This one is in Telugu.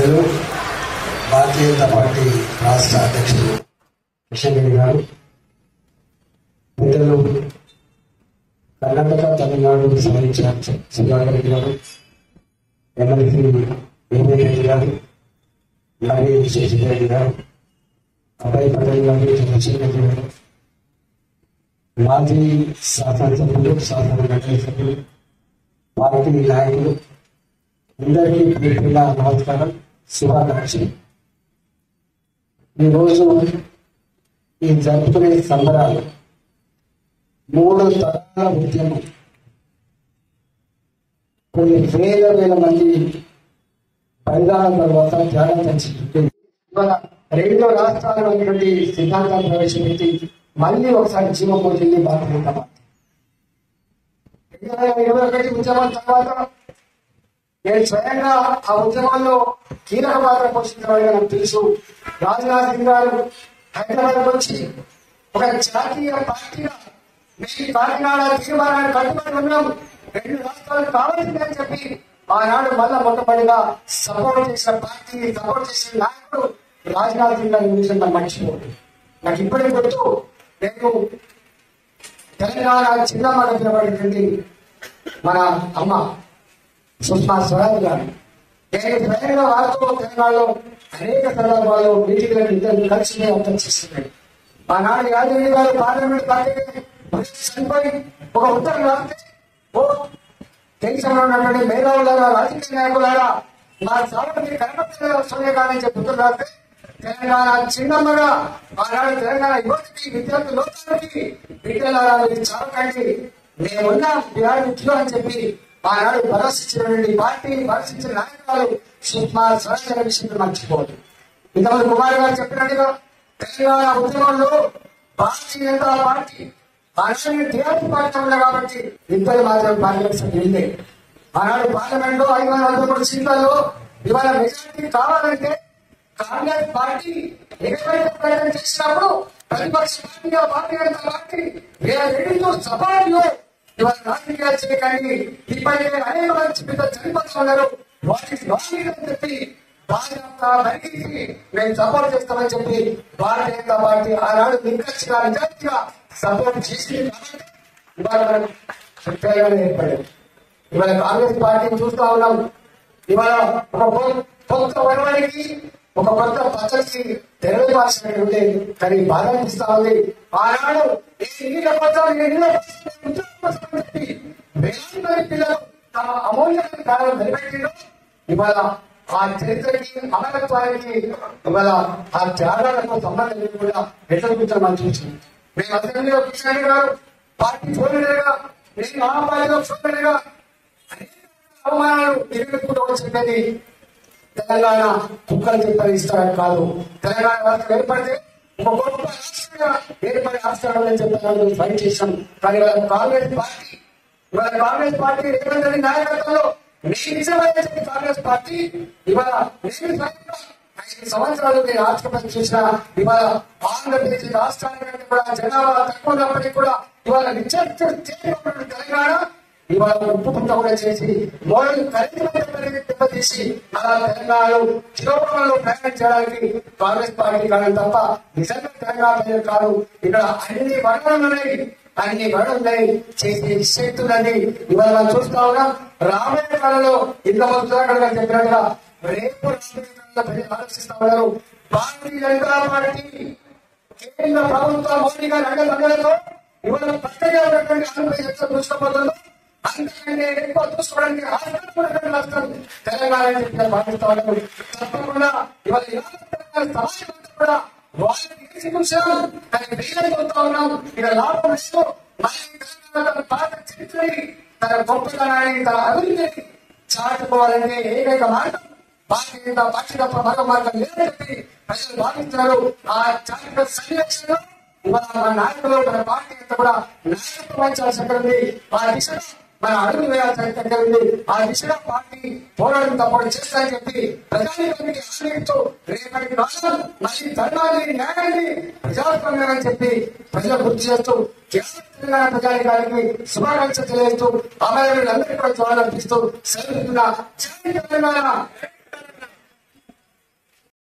పెద్దలు భారతీయ జనతా పార్టీ రాష్ట్ర అధ్యక్షులు కిషన్ రెడ్డి గారు, పెద్దలు కర్ణాటక తమిళనాడు సంబంధించిన సుధాకర్ రెడ్డి గారు, ఎమ్మెల్సీ ఏపీ రెడ్డి గారు, లారీ శశిధర్ రెడ్డి గారు, అభయ్ పటేల్ గారు, చంద్రశేఖర్ రెడ్డి గారు, మాజీ శాసనసభ్యులు, శాసన మండలి సభ్యులు, పార్టీ నాయకులు అందరికీ పేరున నమస్కారం, శుభాకాంక్షలు. ఈరోజు ఈ జరుపుకునే సంబరాలు 3 తరాల ఉద్యమం. కొన్ని వేల మంది బలిదానం తర్వాత త్యాగం తెచ్చింది. ఇవాళ 2 రాష్ట్రాల్లో ఉన్నటువంటి సిద్ధాంతాన్ని ప్రవేశపెట్టి మళ్ళీ ఒకసారి జీవం పోతుంది భారతీయ జనతా పార్టీ. 2021 ఉద్యమం తర్వాత నేను స్వయంగా ఆ ఉద్యమంలో కీలక పాత్ర పోషించడానికి నాకు తెలుసు. రాజ్నాథ్ సింగ్ గారు హైదరాబాద్ వచ్చి ఒక జాతీయ పార్టీగా మేము కాకినాడ తీర్మానాన్ని కట్టుబడి ఉన్నాం, 2 రాష్ట్రాలు కావాల్సిందని చెప్పి ఆనాడు మళ్ళా మొట్టమొదటిగా సపోర్ట్ చేసిన పార్టీ, సపోర్ట్ చేసిన నాయకుడు రాజ్నాథ్ సింగ్ గారి గురించి నాకు మర్చిపోతుంది. నాకు ఇప్పటికి గుర్తు, నేను తెలంగాణ చిన్నమ్మ నిలబడినటువంటి మన అమ్మ సుష్మా స్వరాజ్ గారు, నేను స్వయంగా వారితో తెలంగాణలో అనేక సందర్భాల్లో మీటింగ్లను ఇద్దరు కలిసి అర్థం చేస్తున్నాడు. ఆనాడు యాదగిరి గారు పార్లమెంట్ పార్టీ చనిపోయి ఒక ఉత్తరం రాస్తే, ఓ దేశంలో ఉన్నటువంటి మేధావులారా, రాజకీయ నాయకులారా, మా సాగుకి కనపత్ర సోనియా గాంధీ చెప్పి ఉత్తరం రాస్తే, తెలంగాణ చిన్నమ్మగా ఆనాడు తెలంగాణ యువతికి, విద్యార్థి లోకానికి బిడ్డలారా చావకండి, మేమున్నా బిహార్ ముఖ్యం అని చెప్పి ఆనాడు భరోసించినటువంటి పార్టీ, భరోసించిన నాయకులు సుష్మా స్వరాజ్ అనే విషయం మర్చిపోదు. ఇంతమంది కుమార్ గారు చెప్పినట్టుగా తెలంగాణ ఉద్యమంలో భారతీయ జనతా పార్టీ ఆనాడు టీఆర్ఎస్ పార్టీ ఉంది కాబట్టి ఇద్దరు మాత్రం పార్లమెంట్ సభ్యులే. ఆనాడు పార్లమెంట్ లో 543 సీట్లలో ఇవాళ మెజారిటీ కావాలంటే కాంగ్రెస్ పార్టీ ఏకైక ప్రయత్నం చేసినప్పుడు ప్రతిపక్ష పార్టీగా భారతీయ జనతా పార్టీ వీళ్ళ సభలో ఇవాళ రాజకీయాలు చేయకండి, ఇప్పటికే అనేక మంది పిల్లలు చనిపోతున్నారు, వాటికి రాజకీయాలు చెప్పి భారత బయటికి మేము సపోర్ట్ చేస్తామని చెప్పి భారతీయ జనతా పార్టీ ఆనాడు నిష్కర్షగా నిజాయితీగా సపోర్ట్ చేసింది కాబట్టి ఇవాళ మనం ప్రత్యేకంగా ఏర్పడింది. ఇవాళ కాంగ్రెస్ పార్టీని చూస్తా ఉన్నాం. ఇవాళ ఒక కొత్త వరవడికి, ఒక కొత్త పద్ధతికి తెరవేపాల్సిన ఉంటే కానీ బాధ అనిపిస్తా ఉంది. ఆనాడు వేలాది మంది పిల్లలు తమ అమూల్యమైన కాలం నిలబెట్టిన ఇవాళ ఆ చరిత్రకి, అమరత్వానికి, ఇవాళ ఆ త్యాగాలకు సంబంధం కూడా ఎట్లా కూర్చొని మనం చూసాం. మేము అసెంబ్లీలో కిషన్ గారు పార్టీ చూడలేగా, నేను ఆ పార్టీలో చూడలేగా అనేక అవమానాలు ఎదుర్కొంటూ వచ్చినది. తెలంగాణ కుక్కలు చెప్పని ఇస్తారని కాదు, తెలంగాణ రాష్ట్రం ఏర్పడితే ఒక గొప్ప రాష్ట్రంగా ఏర్పడే రాష్ట్రాలని చెప్పాలని ఫైట్ చేశాం. కానీ కాంగ్రెస్ పార్టీ రేవంత్ రెడ్డి నాయకత్వంలో చెప్పి కాంగ్రెస్ పార్టీ ఇవాళ 5 సంవత్సరాలు నేను రాష్ట్రపతి చూసిన ఇవాళ ఆంధ్రప్రదేశ్ రాష్ట్రానికి కూడా జనాభా తక్కువ ఉన్నప్పటికీ కూడా ఇవాళ తెలంగాణ ఇవాళ ఉప్పు పుట్ట కూడా చేసి మోడల్ ఖరీదు దెబ్బతీసి అలా తెలంగాణలో చిరోపంలో ప్రయాణం చేయడానికి కాంగ్రెస్ పార్టీ కానీ తప్ప నిజంగా తెలంగాణ ప్రజలు కాదు. ఇక్కడ అన్ని వర్ణాలున్నాయి చేసే శక్తులని ఇవాళ మనం చూస్తా ఉన్నాం. రాబోయే కాలంలో ఇంతమంది సుధాకర్ గారు చెప్పినట్టుగా రేపు ప్రజలు ఆలోచిస్తా ఉన్నారు. భారతీయ జనతా పార్టీ కేంద్ర ప్రభుత్వం మోడీ గారి అండతో ఇవాళ పక్కగా ఉన్నటువంటి ఆంధ్రప్రదేశ్ చూసుకోబోతున్నారు. అంతకంటే ఎక్కువ చూసుకోవడానికి రాష్ట్రం తెలంగాణ భావిస్తా ఉన్నారు. తప్పకుండా ఇవాళ సమాజం కూడా వాళ్ళని చూసాం, కానీ వీళ్ళని చూస్తా ఉన్నాం. ఇక్కడ లాభం ఇస్తూ మళ్ళీ తెలంగాణ పాత చరిత్రని, తన గొప్పతనాన్ని, తన అభివృద్ధిని చాటుకోవాలంటే ఏకైక మార్గం భారతీయ జనతా పార్టీ తప్ప మరో మార్గం లేదని చెప్పి ప్రజలు భావిస్తున్నారు. ఆ చారిత్రక సన్నివేశంలో ఇవాళ మన నాయకులు, మన పార్టీ అంతా కూడా నాయకత్వం వహించాల్సి ఉంది. ఆ దిశగా మన అడుగులు వేయాల్సిన దగ్గర ఉంది. ఆ దిశగా పార్టీ పోరాటం తప్పకుండా చేస్తారని చెప్పి ప్రజానికి ఆశ్రయిస్తూ రేపటి రాష్ట్రం మళ్ళీ ధర్మాన్ని, న్యాయాన్ని, ప్రజాస్వామ్యాన్ని చెప్పి ప్రజలు గుర్తు చేస్తూ తెలంగాణ ప్రజానికానికి శుభాకాంక్షలు తెలియజేస్తూ అమరవీరులందరికీ కూడా జవాబు అర్పిస్తూ సెలవుతున్న తెలంగాణ.